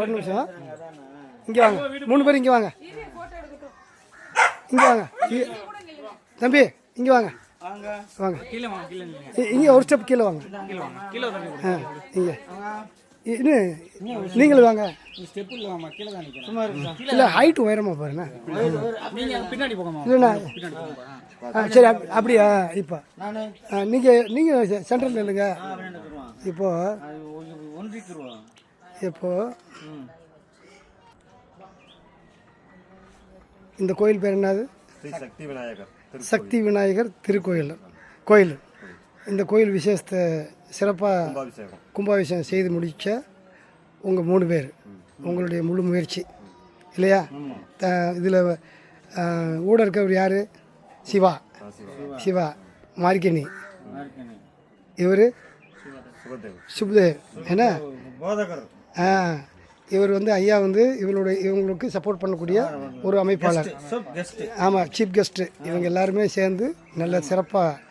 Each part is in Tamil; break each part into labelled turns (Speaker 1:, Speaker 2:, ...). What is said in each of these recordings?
Speaker 1: ஒரு நிமிஷம் இங்கே வாங்க 3 பேர் இங்கே வாங்க இங்கே வாங்க தம்பி இங்கே வாங்க வாங்க இங்கே ஒரு ஸ்டெப் கீழே வாங்க இங்கே நீங்களும் வாங்க இல்லை ஹைட் உயரமா பாருண்ணா இல்லைண்ணா சரி அப்படியா இப்போ நீங்கள் சென்ட்ரல் இல்லைங்க இப்போ இந்த கோயில் பேர் என்னது? சக்தி விநாயகர் கோயில். இந்த கோயில் விசேஷத்தை சிறப்பாக கும்பாபிஷேகம் செய்து முடித்த உங்கள் 3 பேர் உங்களுடைய முழு முயற்சி இல்லையா? இதில் ஊட இருக்கவர் யார்? சிவா மார்க்கனி, இவர் சுப்தேவ் என்ன இவர் ஐயா இவங்களுக்கு சப்போர்ட் பண்ணக்கூடிய ஒரு அமைப்பாளர். ஆமாம், சீஃப் கெஸ்ட்டு. இவங்க எல்லாருமே சேர்ந்து நல்ல சிறப்பாக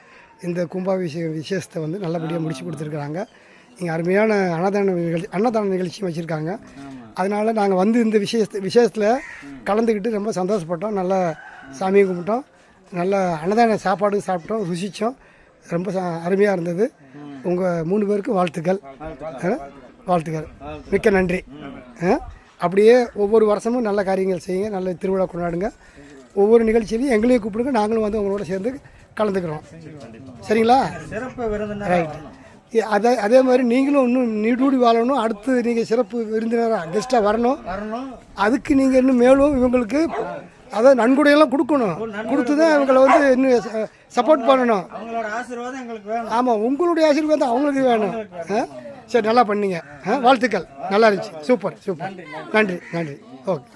Speaker 1: இந்த கும்பாபிஷேக விசேஷத்தை நல்லபடியாக முடிச்சு கொடுத்துருக்குறாங்க. இங்கே அருமையான அன்னதான நிகழ்ச்சியும் வச்சுருக்காங்க. அதனால் நாங்கள் இந்த விசேஷத்தில் கலந்துக்கிட்டு ரொம்ப சந்தோஷப்பட்டோம். நல்லா சாமியை கும்பிட்டோம், நல்லா அன்னதான சாப்பாடு சாப்பிட்டோம், ருசித்தோம். ரொம்ப அருமையாக இருந்தது. உங்கள் 3 பேருக்கு வாழ்த்துக்கள். மிக்க நன்றி. அப்படியே ஒவ்வொரு வருஷமும் நல்ல காரியங்கள் செய்யுங்க, நல்ல திருவிழா கொண்டாடுங்க. ஒவ்வொரு நிகழ்ச்சியிலையும் எங்களையும் கூப்பிடுங்க, நாங்களும் உங்களோட சேர்ந்து கலந்துக்கிறோம். சரிங்களா? ரைட். அதே மாதிரி நீங்களும் இன்னும் நீடூடி வாழணும். அடுத்து நீங்கள் சிறப்பு விருந்தினராக கெஸ்ட்டாக வரணும். அதுக்கு நீங்கள் இன்னும் மேலும் இவங்களுக்கு நன்கொடையெல்லாம் கொடுக்கணும். கொடுத்து தான் இவங்களை இன்னும் சப்போர்ட் பண்ணணும். ஆமாம், உங்களுடைய ஆசீர்வாதம் அவங்களுக்கு வேணும். சரி, நல்லா பண்ணீங்க. வாழ்த்துக்கள். நல்லா இருந்துச்சு. சூப்பர். நன்றி. ஓகே.